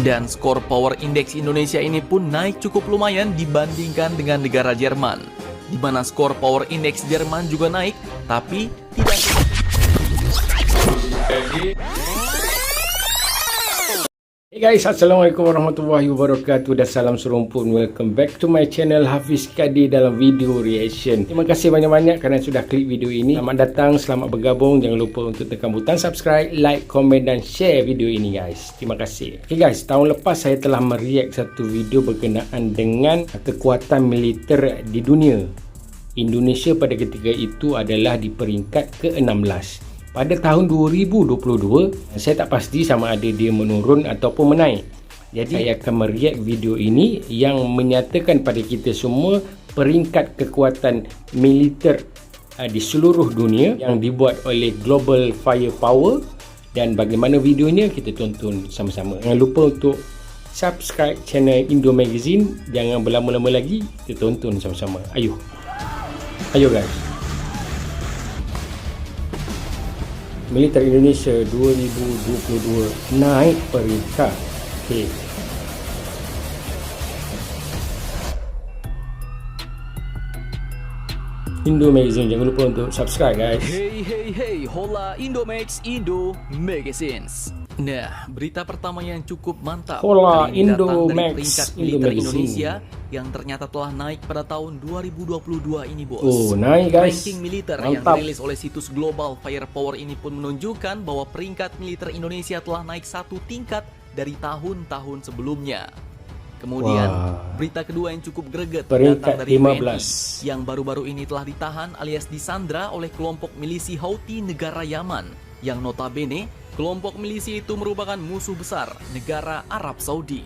Dan skor power index Indonesia ini pun naik cukup lumayan dibandingkan dengan negara Jerman, di mana skor power index Jerman juga naik, tapi tidak. Hey guys, Assalamualaikum warahmatullahi wabarakatuh dan salam serumpun. Welcome back to my channel Hafiz Kadi dalam video reaction. Terima kasih banyak-banyak kerana sudah klik video ini. Selamat datang, selamat bergabung. Jangan lupa untuk tekan butang subscribe, like, komen dan share video ini guys. Terima kasih. Okay guys, tahun lepas saya telah mereact satu video berkenaan dengan kekuatan militer di dunia. Indonesia pada ketika itu adalah di peringkat ke-16. Pada tahun 2022, saya tak pasti sama ada dia menurun ataupun menaik. Jadi saya akan mereact video ini yang menyatakan pada kita semua peringkat kekuatan militer di seluruh dunia yang dibuat oleh Global Firepower. Dan bagaimana videonya kita tonton sama-sama. Jangan lupa untuk subscribe channel Indo Magazine. Jangan berlama-lama lagi, kita tonton sama-sama. Ayo guys. Militer Indonesia 2022 naik peringkat. Okay. Indo Magazine, jangan lupa untuk subscribe guys. Hey, hola Indomax, Indo Magazines. Nah, berita pertama yang cukup mantap. Hola kali ini datang dari Indomax, peringkat Indo militer Magazine. Indonesia yang ternyata telah naik pada tahun 2022 ini, bos. Oh, naik guys. Ranking militer Mantap. yang dirilis oleh situs Global Firepower ini pun menunjukkan bahwa peringkat militer Indonesia telah naik satu tingkat dari tahun-tahun sebelumnya. Kemudian, berita kedua yang cukup greget Peringkat datang dari 15 WNI yang baru-baru ini telah ditahan alias disandra oleh kelompok milisi Houthi negara Yaman, yang notabene kelompok milisi itu merupakan musuh besar negara Arab Saudi.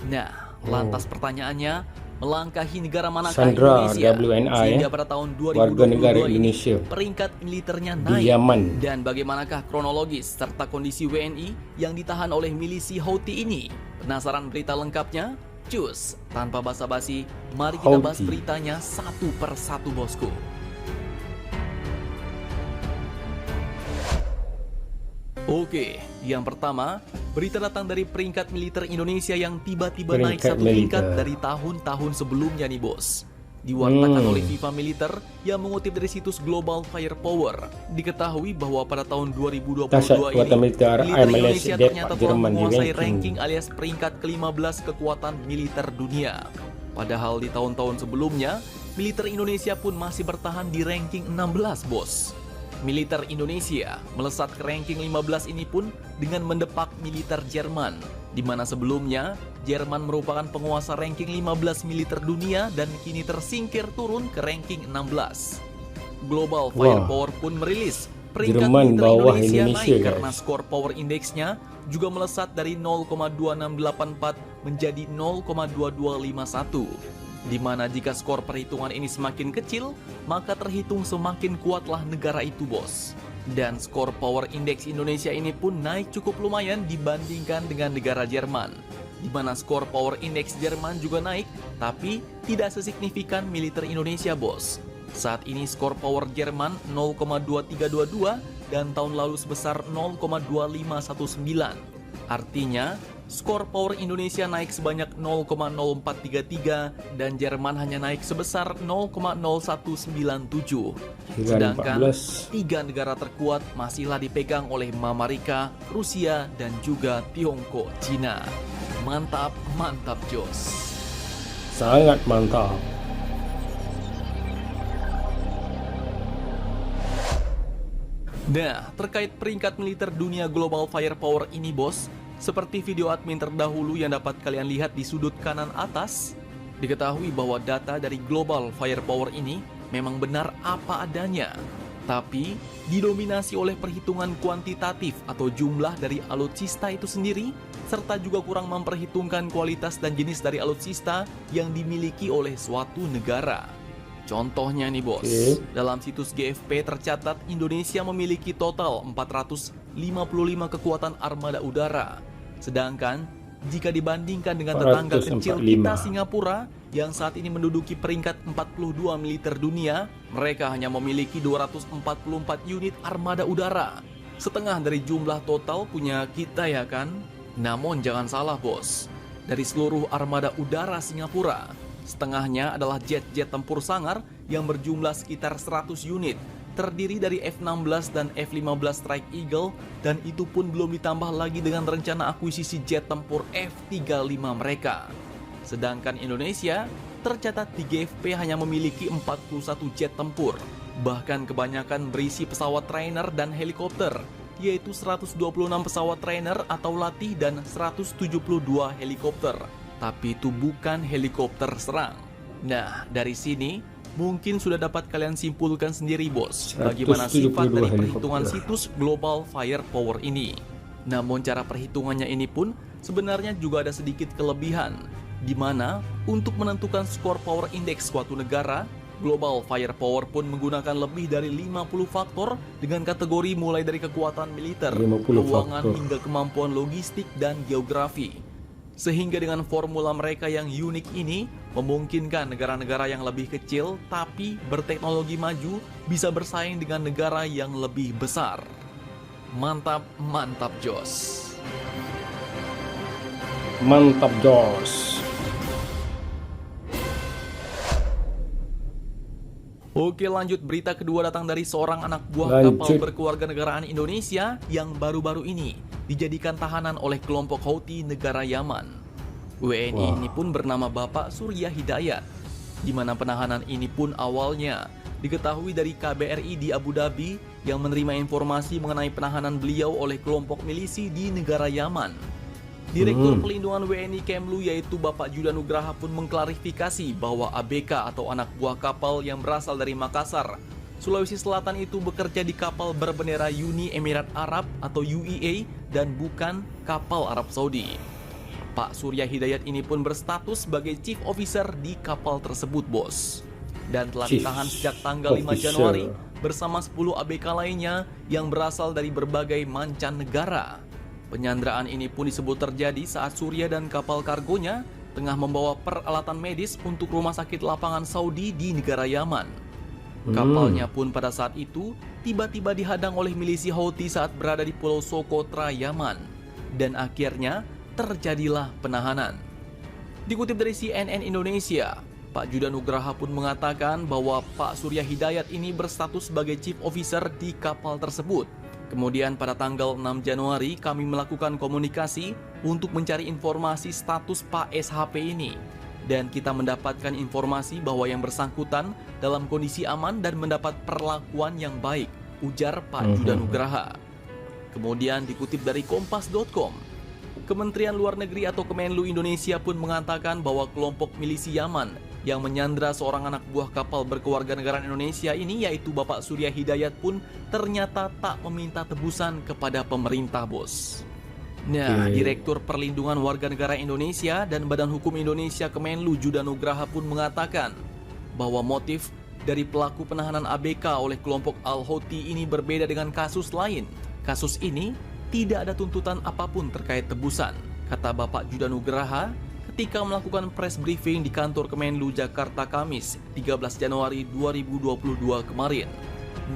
Nah, lantas pertanyaannya, melangkahi negara manakah Sandra Indonesia WNI sehingga pada tahun warga negara 2022 ini Indonesia peringkat militernya di naik? Yaman. Dan bagaimanakah kronologis serta kondisi WNI yang ditahan oleh milisi Houthi ini? Penasaran berita lengkapnya? Cus, tanpa basa-basi, mari kita bahas beritanya satu per satu, bosku. Oke, yang pertama, berita datang dari peringkat militer Indonesia yang tiba-tiba naik Peringkat satu tingkat militer dari tahun-tahun sebelumnya nih, bos. Diwartakan oleh FIFA Militer yang mengutip dari situs Global Firepower. Diketahui bahwa pada tahun 2022 Dahsyat ini, kekuatan militer militer MLS Indonesia Depok ternyata telah Jerman di menguasai ranking ranking alias peringkat ke-15 kekuatan militer dunia. Padahal di tahun-tahun sebelumnya, militer Indonesia pun masih bertahan di ranking 16, bos. Militer Indonesia melesat ke ranking 15 ini pun dengan mendepak militer Jerman, di mana sebelumnya Jerman merupakan penguasa ranking 15 militer dunia dan kini tersingkir turun ke ranking 16. Global Firepower pun merilis peringkat Jerman militer bawah Indonesia Indonesia, naik guys. karena skor power indeksnya juga melesat dari 0,2684 menjadi 0,2251. Di mana jika skor perhitungan ini semakin kecil, maka terhitung semakin kuatlah negara itu, bos. Dan skor power index Indonesia ini pun naik cukup lumayan dibandingkan dengan negara Jerman, di mana skor power index Jerman juga naik, tapi tidak sesignifikan militer Indonesia, bos. Saat ini skor power Jerman 0,2322 dan tahun lalu sebesar 0,2519. Artinya, skor power Indonesia naik sebanyak 0,0433 dan Jerman hanya naik sebesar 0,0197. Sedangkan 3 negara terkuat masihlah dipegang oleh Amerika, Rusia, dan juga Tiongkok, Cina. Mantap, mantap, Jos. Sangat mantap. Nah, terkait peringkat militer dunia Global Firepower ini, bos, seperti video admin terdahulu yang dapat kalian lihat di sudut kanan atas, diketahui bahwa data dari Global Firepower ini memang benar apa adanya, tapi didominasi oleh perhitungan kuantitatif atau jumlah dari alutsista itu sendiri, serta juga kurang memperhitungkan kualitas dan jenis dari alutsista yang dimiliki oleh suatu negara. Contohnya nih, bos, dalam situs GFP tercatat Indonesia memiliki total 455 kekuatan armada udara. Sedangkan jika dibandingkan dengan tetangga kecil kita Singapura yang saat ini menduduki peringkat 42 militer dunia, mereka hanya memiliki 244 unit armada udara. Setengah dari jumlah total punya kita, ya kan? Namun jangan salah bos, dari seluruh armada udara Singapura, setengahnya adalah jet-jet tempur sangar yang berjumlah sekitar 100 unit, terdiri dari F-16 dan F-15 Strike Eagle, dan itu pun belum ditambah lagi dengan rencana akuisisi jet tempur F-35 mereka. Sedangkan Indonesia tercatat di GFP hanya memiliki 41 jet tempur, bahkan kebanyakan berisi pesawat trainer dan helikopter, yaitu 126 pesawat trainer atau latih dan 172 helikopter. Tapi itu bukan helikopter serang. Nah, dari sini mungkin sudah dapat kalian simpulkan sendiri bos, bagaimana sifat dari perhitungan situs Global Firepower ini. Namun cara perhitungannya ini pun sebenarnya juga ada sedikit kelebihan, di mana untuk menentukan skor power index suatu negara, Global Firepower pun menggunakan lebih dari 50 faktor dengan kategori mulai dari kekuatan militer, keuangan hingga kemampuan logistik dan geografi. Sehingga dengan formula mereka yang unik ini, memungkinkan negara-negara yang lebih kecil tapi berteknologi maju bisa bersaing dengan negara yang lebih besar. Mantap, mantap Jos. Mantap Jos. Oke, lanjut, berita kedua datang dari seorang anak buah kapal berkewarganegaraan Indonesia yang baru-baru ini dijadikan tahanan oleh kelompok Houthi negara Yaman. WNI ini pun bernama Bapak Surya Hidayat, di mana penahanan ini pun awalnya diketahui dari KBRI di Abu Dhabi yang menerima informasi mengenai penahanan beliau oleh kelompok milisi di negara Yaman. Direktur Pelindungan WNI Kemlu yaitu Bapak Judah Nugraha pun mengklarifikasi bahwa ABK atau anak buah kapal yang berasal dari Makassar, Sulawesi Selatan itu bekerja di kapal berbendera Uni Emirat Arab atau UEA dan bukan kapal Arab Saudi. Pak Surya Hidayat ini pun berstatus sebagai Chief Officer di kapal tersebut bos, dan telah ditahan sejak tanggal 5 Januari bersama 10 ABK lainnya yang berasal dari berbagai mancanegara. Penyanderaan ini pun disebut terjadi saat Surya dan kapal kargonya tengah membawa peralatan medis untuk rumah sakit lapangan Saudi di negara Yaman. Kapalnya pun pada saat itu tiba-tiba dihadang oleh milisi Houthi saat berada di Pulau Socotra, Yaman, dan akhirnya terjadilah penahanan. Dikutip dari CNN Indonesia, Pak Judah Nugraha pun mengatakan bahwa Pak Surya Hidayat ini berstatus sebagai Chief Officer di kapal tersebut. Kemudian pada tanggal 6 Januari kami melakukan komunikasi untuk mencari informasi status Pak SHP ini. Dan kita mendapatkan informasi bahwa yang bersangkutan dalam kondisi aman dan mendapat perlakuan yang baik, ujar Pak Judah Nugraha. Kemudian dikutip dari Kompas.com, Kementerian Luar Negeri atau Kemenlu Indonesia pun mengatakan bahwa kelompok milisi Yaman yang menyandra seorang anak buah kapal berkewarganegaraan Indonesia ini yaitu Bapak Surya Hidayat pun ternyata tak meminta tebusan kepada pemerintah bos. Nah, Direktur Perlindungan Warga Negara Indonesia dan Badan Hukum Indonesia Kemenlu Judah Nugraha pun mengatakan bahwa motif dari pelaku penahanan ABK oleh kelompok Al-Houthi ini berbeda dengan kasus lain. Kasus ini tidak ada tuntutan apapun terkait tebusan, kata Bapak Judah Nugraha ketika melakukan press briefing di kantor Kemenlu Jakarta Kamis 13 Januari 2022 kemarin.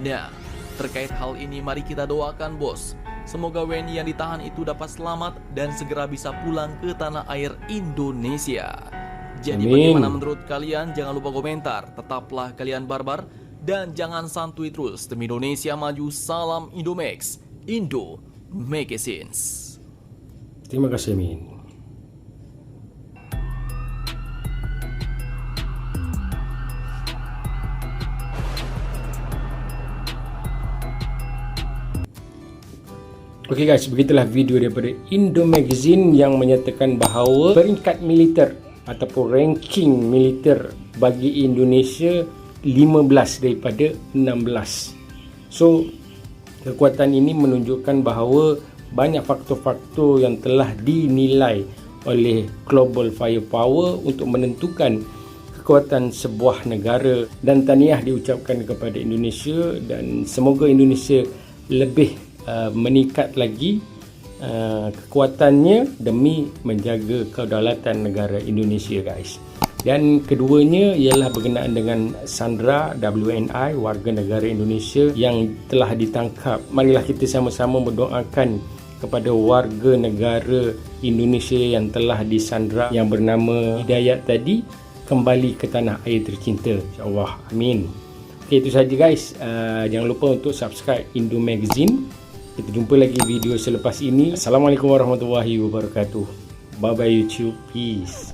Nah, terkait hal ini mari kita doakan bos, semoga WNI yang ditahan itu dapat selamat dan segera bisa pulang ke tanah air Indonesia. Jadi bagaimana menurut kalian? Jangan lupa komentar, tetaplah kalian barbar dan jangan santuy terus. Demi Indonesia maju, salam Indomax, Indo make sense. Terima kasih Min. Oke guys, begitulah video daripada Indo Magazine yang menyatakan bahawa peringkat militer ataupun ranking militer bagi Indonesia 15 daripada 16. So, kekuatan ini menunjukkan bahawa banyak faktor-faktor yang telah dinilai oleh Global Firepower untuk menentukan kekuatan sebuah negara, dan tahniah diucapkan kepada Indonesia dan semoga Indonesia lebih meningkat lagi kekuatannya demi menjaga kedaulatan negara Indonesia guys. Dan keduanya ialah berkenaan dengan Sandra WNI, warga negara Indonesia yang telah ditangkap. Marilah kita sama-sama mendoakan kepada warga negara Indonesia yang telah disandra yang bernama Hidayat tadi kembali ke tanah air tercinta, insyaAllah, amin. Okay, itu saja guys. Jangan lupa untuk subscribe Indo Magazine. Kita jumpa lagi video selepas ini. Assalamualaikum warahmatullahi wabarakatuh. Bye bye YouTube, peace.